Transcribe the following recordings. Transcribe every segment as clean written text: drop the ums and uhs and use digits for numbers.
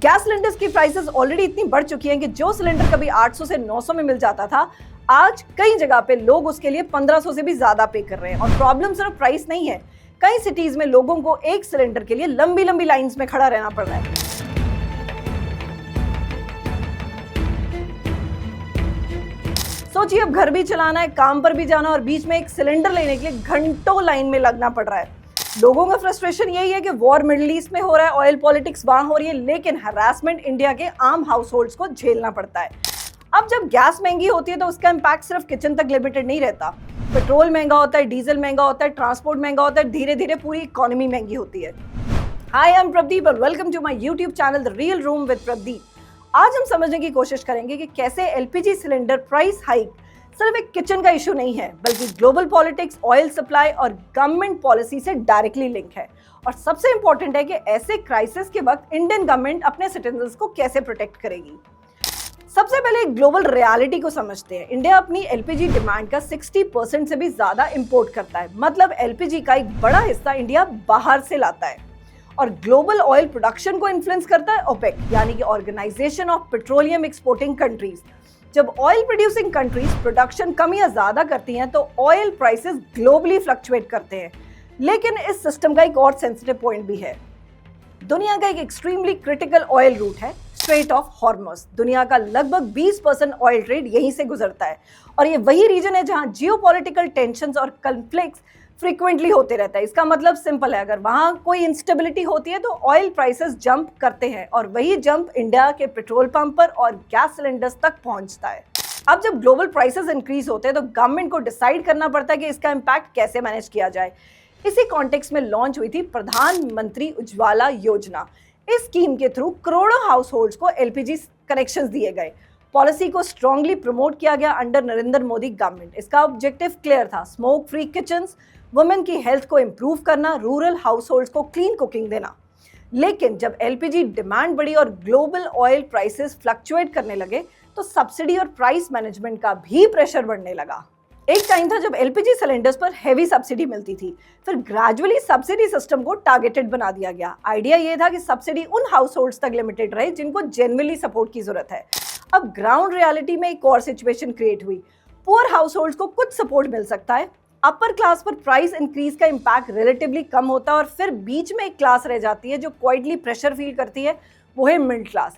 Gas cylinders की prices already इतनी बढ़ चुकी हैं कि जो सिलेंडर कभी 800 से 900 में मिल जाता था, आज कई जगह पे लोग उसके लिए 1500 से भी ज्यादा पे कर रहे हैं। और प्रॉब्लम सिर्फ प्राइस नहीं है, कई सिटीज में लोगों को एक सिलेंडर के लिए लंबी लंबी लाइंस में खड़ा रहना पड़ रहा है। सोचिए, अब घर भी चलाना है, काम पर भी जाना और बीच में एक सिलेंडर लेने के लिए घंटों लाइन में लगना पड़ रहा है। लोगों का फ्रस्ट्रेशन यही है कि वॉर मिडिल ईस्ट में हो रहा है, ऑयल पॉलिटिक्स वहां हो रही है, लेकिन हरासमेंट इंडिया के आम हाउस होल्ड्स को झेलना पड़ता है। अब जब गैस महंगी होती है तो उसका इम्पैक्ट सिर्फ किचन तक लिमिटेड नहीं रहता। पेट्रोल महंगा होता है, डीजल महंगा होता है, ट्रांसपोर्ट महंगा होता है, धीरे धीरे पूरी इकोनॉमी महंगी होती है। हाय, आई एम प्रदीप और welcome to my YouTube channel the real room with Pradeep. आज हम समझने की कोशिश करेंगे कि कैसे एलपीजी सिलेंडर प्राइस हाइक सिर्फ एक किचन का इशू नहीं है, बल्कि ग्लोबल पॉलिटिक्स, ऑयल सप्लाई और गवर्नमेंट पॉलिसी से डायरेक्टली लिंक है। और सबसे इंपॉर्टेंट है कि ऐसे क्राइसिस के वक्त इंडियन गवर्नमेंट अपने सिटीजन्स को कैसे प्रोटेक्ट करेगी। सबसे पहले ग्लोबल रियलिटी को समझते हैं। इंडिया अपनी एलपीजी डिमांड का 60% से भी ज्यादा इंपोर्ट करता है, मतलब एलपीजी का एक बड़ा हिस्सा इंडिया बाहर से लाता है। और ग्लोबल ऑयल प्रोडक्शन को इन्फ्लुएंस करता है ओपेक, यानी कि organisation of petroleum exporting countries. जब ऑयल प्रोड्यूसिंग कंट्रीज प्रोडक्शन कम या ज्यादा करती हैं तो ऑयल प्राइसेस ग्लोबली फ्लक्चुएट करते हैं। लेकिन इस सिस्टम का एक और सेंसिटिव पॉइंट भी है। दुनिया का एक एक्सट्रीमली क्रिटिकल ऑयल रूट है स्ट्रेट ऑफ हॉर्मस। दुनिया का लगभग 20% ऑयल ट्रेड यहीं से गुजरता है और ये वही रीजन है जहां जियोपॉलिटिकल टेंशंस और कॉन्फ्लिक्ट्स फ्रीक्वेंटली होते रहता है। इसका मतलब सिंपल है, अगर वहां कोई इंस्टेबिलिटी होती है तो ऑयल प्राइसेस जंप करते हैं और वही जंप इंडिया के पेट्रोल पंप पर और गैस सिलेंडर्स तक पहुंचता है। अब जब ग्लोबल प्राइसेस इंक्रीज होते हैं तो गवर्नमेंट को डिसाइड करना पड़ता है कि इसका इम्पैक्ट कैसे मैनेज किया जाए। इसी कॉन्टेक्स्ट में लॉन्च हुई थी प्रधानमंत्री उज्ज्वला योजना। इस स्कीम के थ्रू करोड़ों हाउस होल्ड्स को एलपीजी कनेक्शंस दिए गए। पॉलिसी को स्ट्रांगली प्रमोट किया गया अंडर नरेंद्र मोदी गवर्नमेंट। इसका ऑब्जेक्टिव क्लियर था, स्मोक फ्री किचन्स, वुमेन की हेल्थ को इंप्रूव करना, रूरल हाउस होल्ड्स को क्लीन कुकिंग देना। लेकिन जब एलपीजी डिमांड बढ़ी और ग्लोबल ऑयल प्राइसेस फ्लक्चुएट करने लगे तो सब्सिडी और प्राइस मैनेजमेंट का भी प्रेशर बढ़ने लगा। एक टाइम था जब एलपीजी सिलेंडर्स पर हेवी सब्सिडी मिलती थी, फिर ग्रेजुअली सब्सिडी सिस्टम को टारगेटेड बना दिया गया। आइडिया ये था कि सब्सिडी उन हाउस होल्ड्स तक लिमिटेड रहे जिनको जेन्युइनली सपोर्ट की जरूरत है। अब ग्राउंड रियलिटी में एक और सिचुएशन क्रिएट हुई। पुअर हाउस होल्ड्स को कुछ सपोर्ट मिल सकता है, अपर क्लास पर प्राइस इंक्रीज का इम्पैक्ट रिलेटिवली कम होता है और फिर बीच में एक क्लास रह जाती है जो क्वाइटली प्रेशर फील करती है, वो है मिडिल क्लास।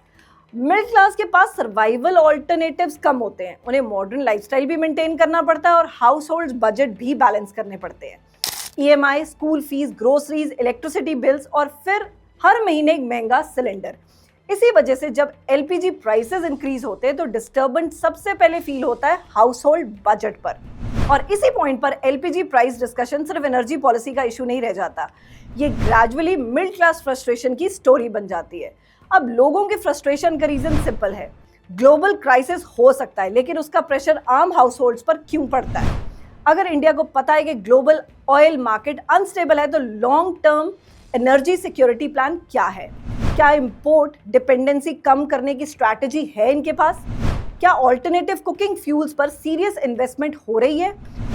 मिडिल क्लास के पास सर्वाइवल ऑल्टरनेटिव्स कम होते हैं, उन्हें मॉडर्न लाइफस्टाइल भी मेंटेन करना पड़ता है और हाउस होल्ड्स बजट भी बैलेंस करने पड़ते हैं। EMI, school fees, groceries, electricity bills और फिर हर महीने एक महंगा सिलेंडर। इसी वजह से जब एलपीजी प्राइसेस इंक्रीज होते हैं तो डिस्टर्बेंस सबसे पहले फील होता है हाउस होल्ड बजट पर। और इसी पॉइंट पर एलपीजी प्राइस डिस्कशन सिर्फ एनर्जी पॉलिसी का इशू नहीं रह जाता, ये ग्रेजुअली मिडिल क्लास फ्रस्ट्रेशन की स्टोरी बन जाती है। अब लोगों के फ्रस्ट्रेशन का रीजन सिंपल है, ग्लोबल क्राइसिस हो सकता है लेकिन उसका प्रेशर आम हाउस होल्ड्स पर क्यों पड़ता है। अगर इंडिया को पता है कि ग्लोबल ऑयल मार्केट अनस्टेबल है तो long term energy security plan क्या है? क्या इंपोर्ट डिपेंडेंसी कम करने की स्ट्रैटेजी है इनके पास? क्या ऑल्टरनेटिव कुकिंग फ्यूल्स पर सीरियस इन्वेस्टमेंट हो रही है?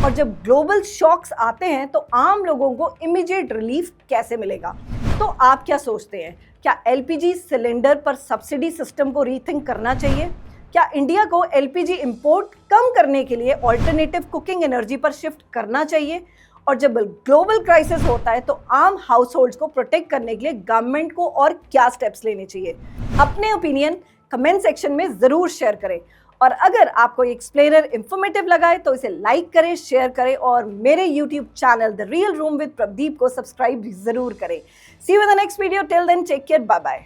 और जब ग्लोबल शॉक्स आते हैं तो आम लोगों को इमीडिएट रिलीफ कैसे मिलेगा? तो आप क्या सोचते हैं, क्या एलपीजी सिलेंडर पर सब्सिडी सिस्टम को रीथिंक करना चाहिए? क्या इंडिया को एलपीजी इंपोर्ट कम करने के लिए ऑल्टरनेटिव कुकिंग एनर्जी पर शिफ्ट करना चाहिए? और जब ग्लोबल क्राइसिस होता है तो आम हाउस होल्ड्स को प्रोटेक्ट करने के लिए गवर्नमेंट को और क्या स्टेप्स लेने चाहिए? अपने ओपिनियन कमेंट सेक्शन में जरूर शेयर करें। और अगर आपको ये एक्सप्लेनर इंफॉर्मेटिव लगा है तो इसे लाइक करें, शेयर करें और मेरे YouTube channel the real room with Pradeep को सब्सक्राइब जरूर करें। See you in the next video, till then take care, bye bye.